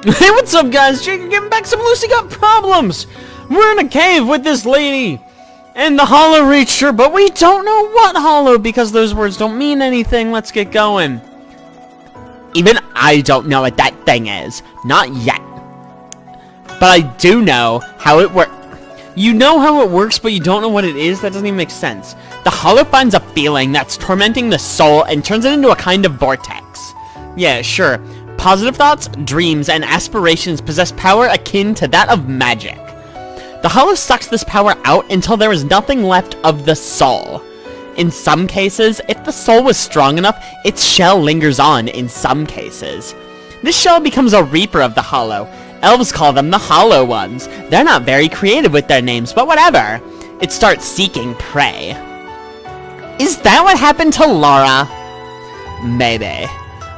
Hey, what's up, guys? Jake, getting back. Some Lucy got problems. We're in a cave with this lady, and the hollow reached her, but we don't know what hollow because those words don't mean anything. Let's get going. Even I don't know what that thing is. Not yet. But I do know how it works. You know how it works, but you don't know what it is? That doesn't even make sense. The hollow finds a feeling that's tormenting the soul and turns it into a kind of vortex. Yeah, sure. Positive thoughts, dreams, and aspirations possess power akin to that of magic. The hollow sucks this power out until there is nothing left of the soul. In some cases, if the soul was strong enough, its shell lingers on in some cases. This shell becomes a reaper of the hollow. Elves call them the Hollow Ones. They're not very creative with their names, but whatever. It starts seeking prey. Is that what happened to Laura? Maybe.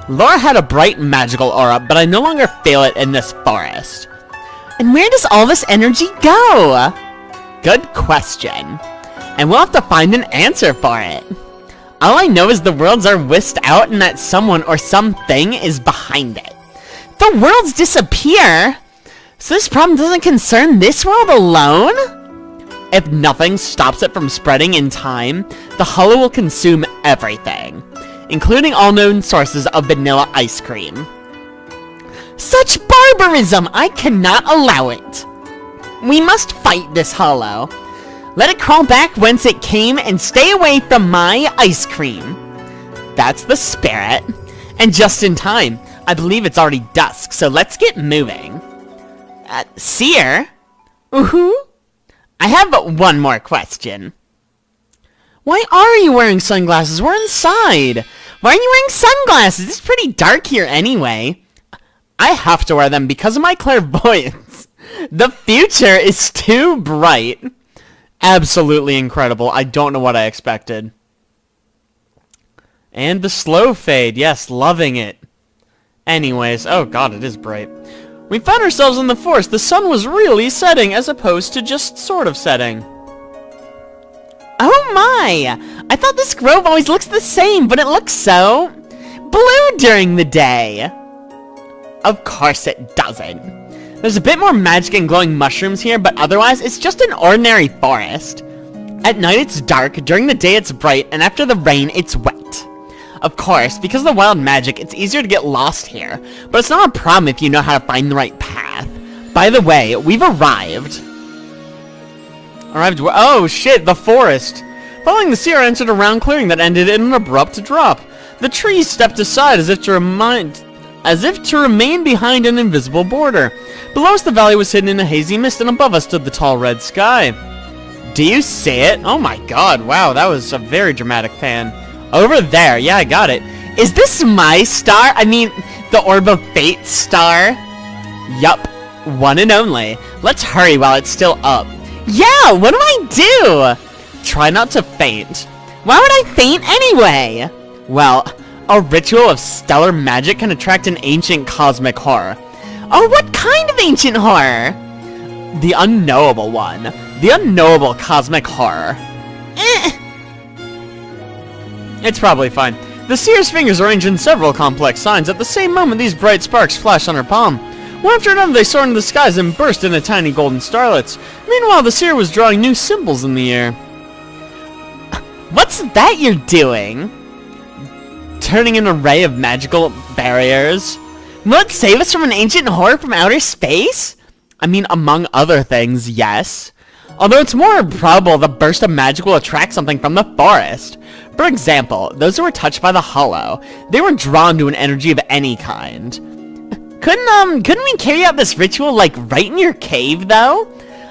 Laura had a bright magical aura, but I no longer feel it in this forest. And where does all this energy go? Good question. And we'll have to find an answer for it. All I know is the worlds are whisked out and that someone or something is behind it. The worlds disappear? So this problem doesn't concern this world alone? If nothing stops it from spreading in time, the hollow will consume everything, including all known sources of vanilla ice cream. Such barbarism! I cannot allow it! We must fight this hollow. Let it crawl back whence it came and stay away from my ice cream. That's the spirit. And just in time. I believe it's already dusk, so let's get moving. Seer? Ooh-hoo? I have one more question. Why are you wearing sunglasses? We're inside. Why are you wearing sunglasses? It's pretty dark here anyway. I have to wear them because of my clairvoyance. The future is too bright. Absolutely incredible. I don't know what I expected. And the slow fade. Yes, loving it. Anyways, oh god, it is bright. We found ourselves in the forest. The sun was really setting as opposed to just sort of setting. Oh my! I thought this grove always looks the same, but it looks so blue during the day. Of course it doesn't. There's a bit more magic and glowing mushrooms here, but otherwise it's just an ordinary forest. At night it's dark, during the day it's bright, and after the rain it's wet. Of course, because of the wild magic, it's easier to get lost here, but it's not a problem if you know how to find the right path. By the way, we've arrived. Oh shit, the forest. Following the seer entered a round clearing that ended in an abrupt drop. The trees stepped aside as if to remain behind an invisible border. Below us the valley was hidden in a hazy mist, and above us stood the tall red sky. Do you see it? Oh my god, wow, that was a very dramatic pan. Over there, yeah, I got it. Is this my star? I mean, the Orb of Fate star? Yup, one and only. Let's hurry while it's still up. Yeah, what do I do? Try not to faint. Why would I faint anyway? Well, a ritual of stellar magic can attract an ancient cosmic horror. Oh, what kind of ancient horror? The unknowable one. The unknowable cosmic horror. It's probably fine. The seer's fingers arrange in several complex signs. At the same moment, these bright sparks flash on her palm. One after another, they soar into the skies and burst into tiny golden starlets. Meanwhile, the seer was drawing new symbols in the air. What's that you're doing? Turning an array of magical barriers? Will it save us from an ancient horror from outer space? I mean, among other things, yes. Although it's more probable the burst of magic will attract something from the forest. For example, those who were touched by the hollow, they were drawn to an energy of any kind. Couldn't we carry out this ritual, like, right in your cave, though?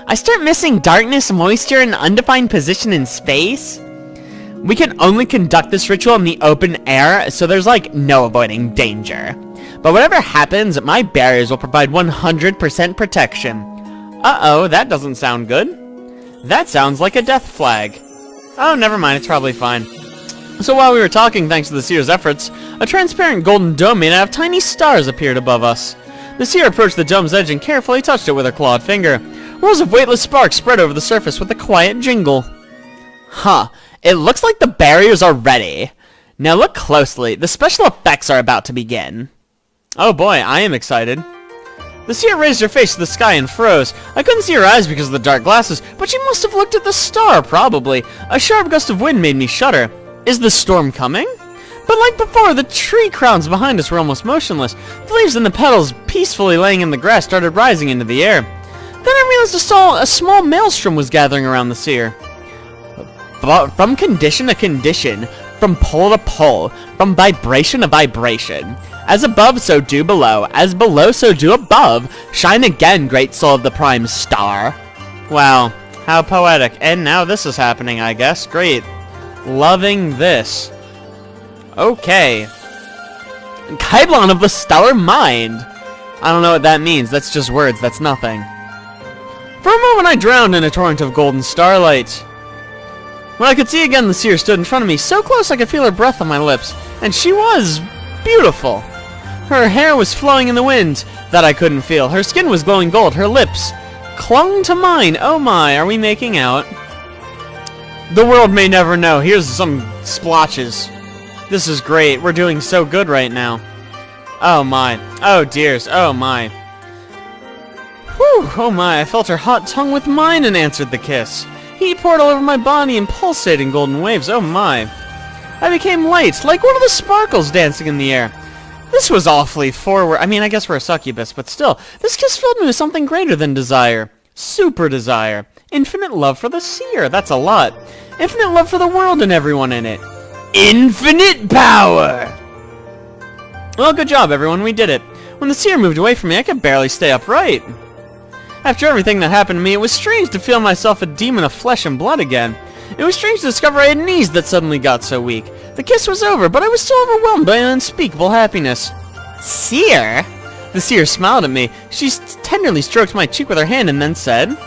I start missing darkness, moisture, and undefined position in space. We can only conduct this ritual in the open air, so there's, like, no avoiding danger. But whatever happens, my barriers will provide 100% protection. Uh-oh, that doesn't sound good. That sounds like a death flag. Oh, never mind, it's probably fine. So while we were talking, thanks to the seer's efforts, a transparent golden dome made out of tiny stars appeared above us. The seer approached the dome's edge and carefully touched it with her clawed finger. Rows of weightless sparks spread over the surface with a quiet jingle. Huh, it looks like the barriers are ready. Now look closely, the special effects are about to begin. Oh boy, I am excited. The seer raised her face to the sky and froze. I couldn't see her eyes because of the dark glasses, but she must have looked at the star, probably. A sharp gust of wind made me shudder. Is the storm coming? But like before, the tree crowns behind us were almost motionless. The leaves and the petals, peacefully laying in the grass, started rising into the air. Then I realized a small maelstrom was gathering around the seer. From condition to condition, from pole to pole, from vibration to vibration. As above, so do below. As below, so do above. Shine again, great soul of the prime star. Wow, how poetic. And now this is happening, I guess. Great. Loving this. Okay. Kaiblon of the stellar mind. I don't know what that means. That's just words. That's nothing. For a moment, I drowned in a torrent of golden starlight. When I could see again, the seer stood in front of me, so close I could feel her breath on my lips. And she was beautiful. Her hair was flowing in the wind that I couldn't feel. Her skin was glowing gold. Her lips clung to mine. Oh my, are we making out? The world may never know. Here's some splotches. This is great. We're doing so good right now. Oh my. Oh dears. Oh my. Whew. Oh my. I felt her hot tongue with mine and answered the kiss. Heat poured all over my body and pulsating golden waves. Oh my. I became light, like one of the sparkles dancing in the air. This was awfully forward. I mean, I guess we're a succubus, but still, this kiss filled me with something greater than desire. Super desire. Infinite love for the seer. That's a lot. Infinite love for the world and everyone in it. Infinite power! Well, good job, everyone. We did it. When the seer moved away from me, I could barely stay upright. After everything that happened to me, it was strange to feel myself a demon of flesh and blood again. It was strange to discover I had knees that suddenly got so weak. The kiss was over, but I was still overwhelmed by an unspeakable happiness. Seer? The seer smiled at me. She tenderly stroked my cheek with her hand and then said,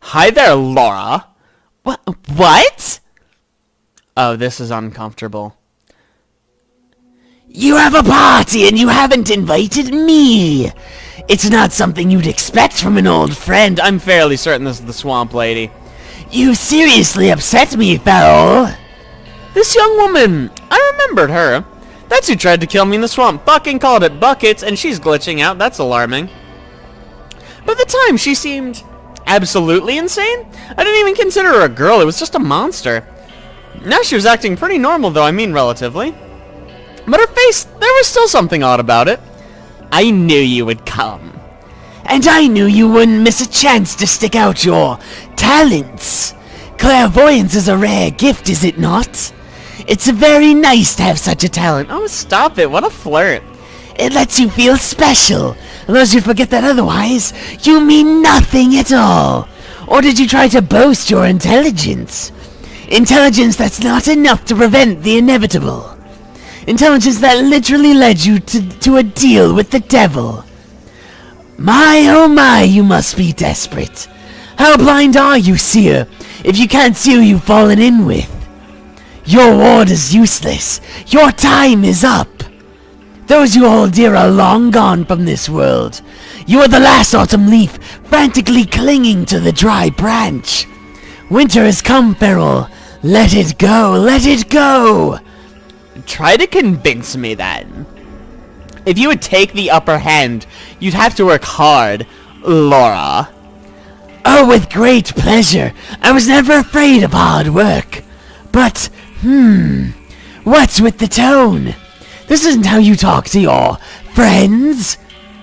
Hi there, Laura. What? Oh, this is uncomfortable. You have a party and you haven't invited me. It's not something you'd expect from an old friend. I'm fairly certain this is the swamp lady. You seriously upset me, Farrell. This young woman, I remembered her. That's who tried to kill me in the swamp. Fucking called it buckets, and she's glitching out. That's alarming. But at the time, she seemed absolutely insane. I didn't even consider her a girl. It was just a monster. Now she was acting pretty normal, though. I mean, relatively. But her face, there was still something odd about it. I knew you would come. And I knew you wouldn't miss a chance to stick out your talents. Clairvoyance is a rare gift, is it not? It's very nice to have such a talent. Oh, stop it. What a flirt. It lets you feel special, unless you forget that otherwise you mean nothing at all. Or did you try to boast your intelligence? Intelligence that's not enough to prevent the inevitable. Intelligence that literally led you to a deal with the devil. My, oh my, you must be desperate. How blind are you, seer, if you can't see who you've fallen in with? Your ward is useless. Your time is up. Those you hold dear are long gone from this world. You are the last autumn leaf, frantically clinging to the dry branch. Winter has come, Farrell. Let it go, let it go. Try to convince me then. If you would take the upper hand, you'd have to work hard, Laura. Oh, with great pleasure. I was never afraid of hard work. But, what's with the tone? This isn't how you talk to your friends.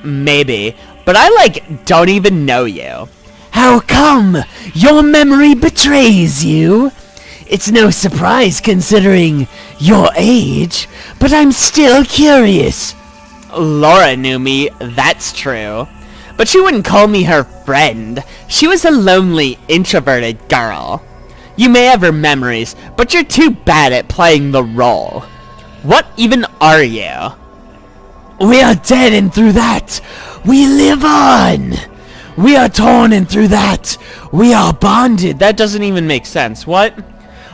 Maybe, but I, don't even know you. How come? Your memory betrays you. It's no surprise considering your age, but I'm still curious. Laura knew me, that's true. But she wouldn't call me her friend. She was a lonely, introverted girl. You may have her memories, but you're too bad at playing the role. What even are you? We are dead, and through that, we live on. We are torn, and through that, we are bonded. That doesn't even make sense. What?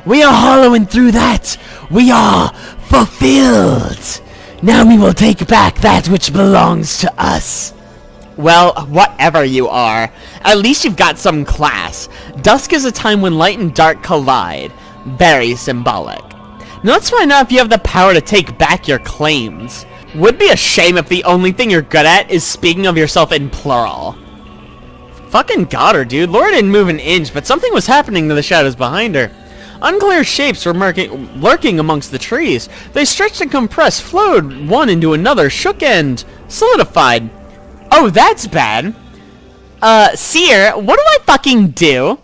We are hollow, and through that, we are fulfilled. Now we will take back that which belongs to us. Well, whatever you are, at least you've got some class. Dusk is a time when light and dark collide. Very symbolic. Now let's find out if you have the power to take back your claims. Would be a shame if the only thing you're good at is speaking of yourself in plural. Fucking got her, dude. Laura didn't move an inch, but something was happening to the shadows behind her. Unclear shapes were lurking amongst the trees. They stretched and compressed, flowed one into another, shook and solidified. Oh, that's bad. Seer, what do I fucking do?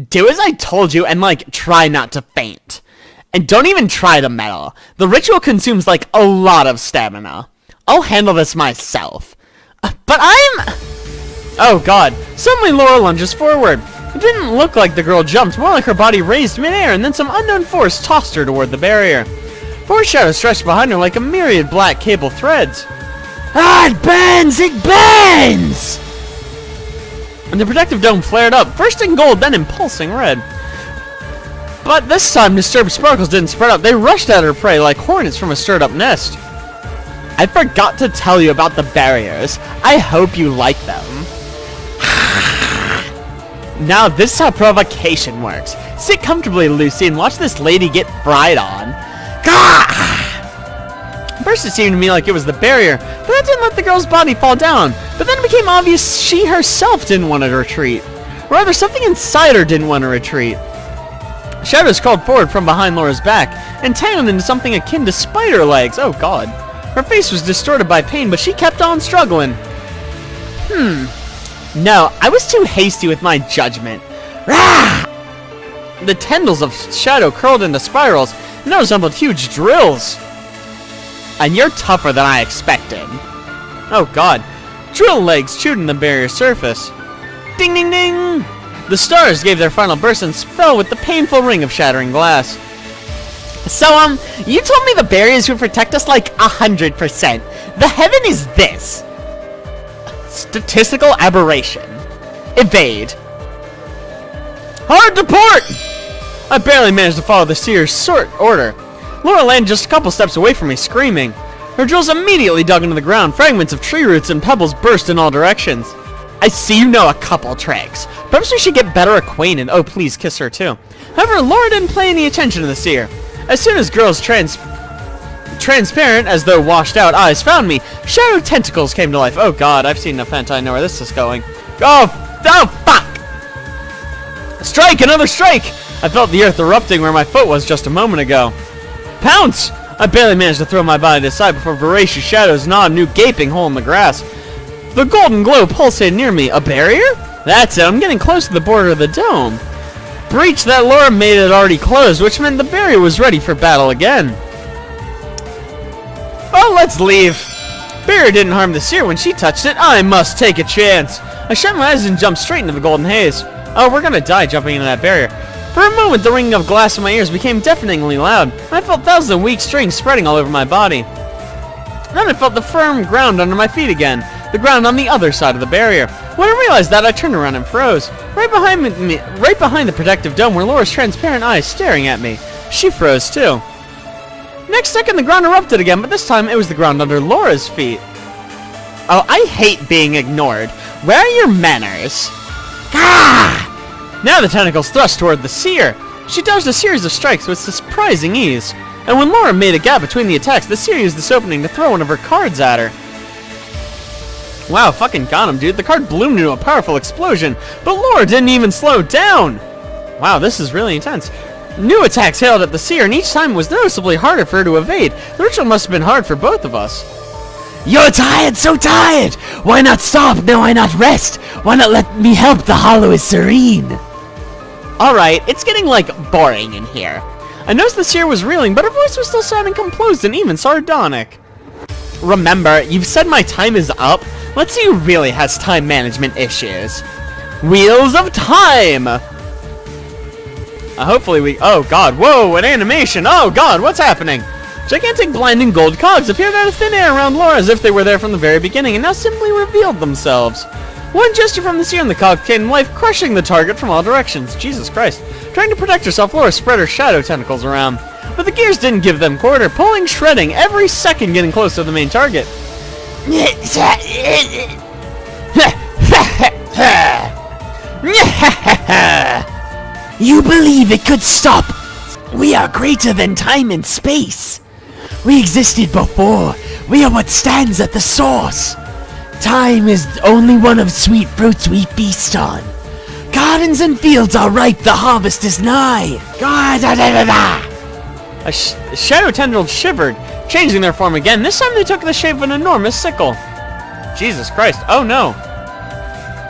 Do as I told you and, like, try not to faint. And don't even try the metal. The ritual consumes, like, a lot of stamina. I'll handle this myself. But I'm... Oh, God. Suddenly Laura lunges forward. It didn't look like the girl jumped, more like her body raised midair, and then some unknown force tossed her toward the barrier. Four shadows stretched behind her like a myriad black cable threads. Ah, it burns! It burns! And the protective dome flared up, first in gold, then in pulsing red. But this time, disturbed sparkles didn't spread out. They rushed at her prey like hornets from a stirred-up nest. I forgot to tell you about the barriers. I hope you like them. Now, this is how provocation works. Sit comfortably, Lucy, and watch this lady get fried on. First, it seemed to me like it was the barrier, but that didn't let the girl's body fall down. But then it became obvious she herself didn't want to retreat. Rather, something inside her didn't want to retreat. Shadows crawled forward from behind Laura's back, entangled into something akin to spider legs. Oh, God. Her face was distorted by pain, but she kept on struggling. No, I was too hasty with my judgment. Rah! The tendrils of shadow curled into spirals, and they resembled huge drills. And you're tougher than I expected. Oh, God. Drill legs chewed in the barrier surface. Ding, ding, ding! The stars gave their final burst and fell with the painful ring of shattering glass. So, you told me the barriers would protect us like 100%. The heaven is this. Statistical aberration. Evade. Hard to port! I barely managed to follow the seer's order. Laura landed just a couple steps away from me, screaming. Her drills immediately dug into the ground. Fragments of tree roots and pebbles burst in all directions. I see you know a couple tricks. Perhaps we should get better acquainted. Oh, please kiss her too. However, Laura didn't pay any attention to the seer. As soon as girls' transparent, as though washed out eyes found me, shadow tentacles came to life. Oh, God, I've seen enough hentai. I know where this is going. Oh, fuck! Strike! Another strike! I felt the earth erupting where my foot was just a moment ago. Pounce! I barely managed to throw my body to the side before voracious shadows gnawed a new gaping hole in the grass. The golden glow pulsated near me. A barrier? That's it. I'm getting close to the border of the dome. Breach that Laura made it already closed, which meant the barrier was ready for battle again. Oh, let's leave. Barrier didn't harm the seer when she touched it. I must take a chance. I shut my eyes and jumped straight into the golden haze. Oh, we're gonna die jumping into that barrier. For a moment, the ringing of glass in my ears became deafeningly loud. I felt thousands of weak strings spreading all over my body. Then I felt the firm ground under my feet again, the ground on the other side of the barrier. When I realized that, I turned around and froze. Right behind the protective dome were Laura's transparent eyes staring at me. She froze too. Next second, the ground erupted again, but this time it was the ground under Laura's feet. Oh, I hate being ignored. Where are your manners? Ah! Now the tentacles thrust toward the seer. She dodged a series of strikes with surprising ease. And when Laura made a gap between the attacks, the seer used this opening to throw one of her cards at her. Wow, fucking got him, dude. The card bloomed into a powerful explosion, but Laura didn't even slow down. Wow, this is really intense. New attacks hailed at the seer, and each time was noticeably harder for her to evade. The ritual must have been hard for both of us. You're tired, so tired! Why not stop? No, why not rest? Why not let me help? The hollow is serene. Alright, it's getting, like, boring in here. I noticed the seer was reeling, but her voice was still sounding composed and even sardonic. Remember, you've said my time is up. Let's see who really has time management issues. Wheels of Time! Hopefully we... Oh, God. Whoa, an animation. Oh, God, what's happening? Gigantic blinding gold cogs appeared out of thin air around Laura as if they were there from the very beginning and now simply revealed themselves. One gesture from the seer and the cog came to life, crushing the target from all directions. Jesus Christ. Trying to protect herself, Laura spread her shadow tentacles around. But the gears didn't give them quarter, pulling, shredding, every second getting close to the main target. You believe it could stop? We are greater than time and space. We existed before. We are what stands at the source. Time is only one of sweet fruits we feast on. Gardens and fields are ripe, the harvest is nigh. A shadow tendril shivered, changing their form again. This time they took the shape of an enormous sickle. Jesus Christ, oh no.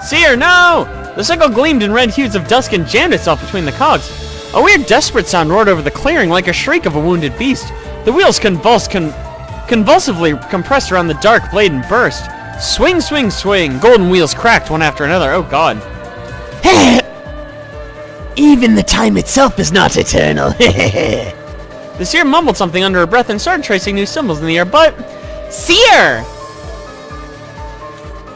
Seer, no! The sickle gleamed in red hues of dusk and jammed itself between the cogs. A weird, desperate sound roared over the clearing like a shriek of a wounded beast. The wheels convulsively compressed around the dark blade and burst. Swing, swing, swing. Golden wheels cracked one after another. Oh god. Even the time itself is not eternal. The seer mumbled something under her breath and started tracing new symbols in the air, but... Seer!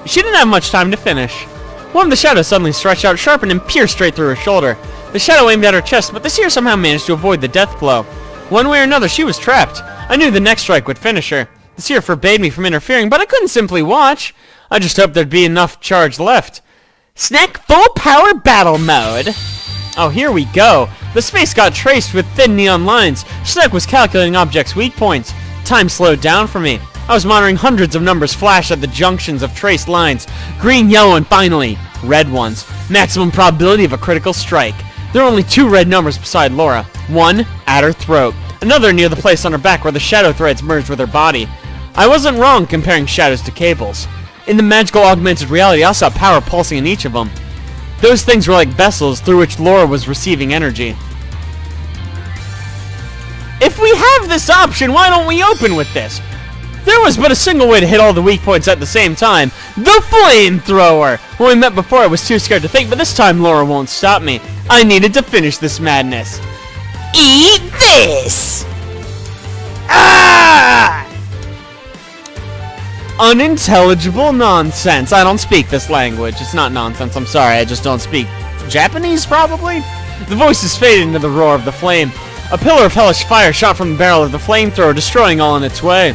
She didn't have much time to finish. One of the shadows suddenly stretched out, sharpened, and pierced straight through her shoulder. The shadow aimed at her chest, but the seer somehow managed to avoid the death blow. One way or another, she was trapped. I knew the next strike would finish her. The seer forbade me from interfering, but I couldn't simply watch. I just hoped there'd be enough charge left. Snack full power battle mode. Oh, here we go. The space got traced with thin neon lines. Snack was calculating objects' weak points. Time slowed down for me. I was monitoring hundreds of numbers flash at the junctions of traced lines. Green, yellow, and finally, red ones. Maximum probability of a critical strike. There were only 2 red numbers beside Laura. One at her throat. Another near the place on her back where the shadow threads merged with her body. I wasn't wrong comparing shadows to cables. In the magical augmented reality, I saw power pulsing in each of them. Those things were like vessels through which Laura was receiving energy. If we have this option, why don't we open with this? There was but a single way to hit all the weak points at the same time. The flamethrower! When we met before, I was too scared to think, but this time Laura won't stop me. I needed to finish this madness. Eat this! Ah! Unintelligible nonsense. I don't speak this language. It's not nonsense, I'm sorry. I just don't speak Japanese, probably? The voices faded into the roar of the flame. A pillar of hellish fire shot from the barrel of the flamethrower, destroying all in its way.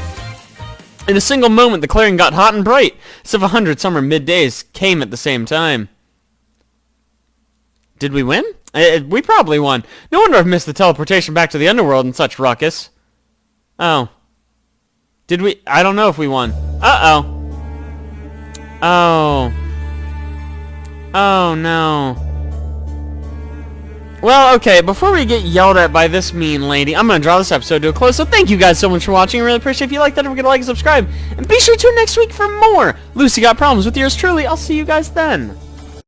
In a single moment, the clearing got hot and bright, as if 100 summer middays came at the same time. Did we win? We probably won. No wonder I've missed the teleportation back to the underworld in such ruckus. Oh. Did we? I don't know if we won. Uh-oh. Oh. Oh, no. Well, okay, before we get yelled at by this mean lady, I'm going to draw this episode to a close. So thank you guys so much for watching. I really appreciate if you like that. Don't forget to like and subscribe. And be sure to tune next week for more Lucy Got Problems with yours truly. I'll see you guys then.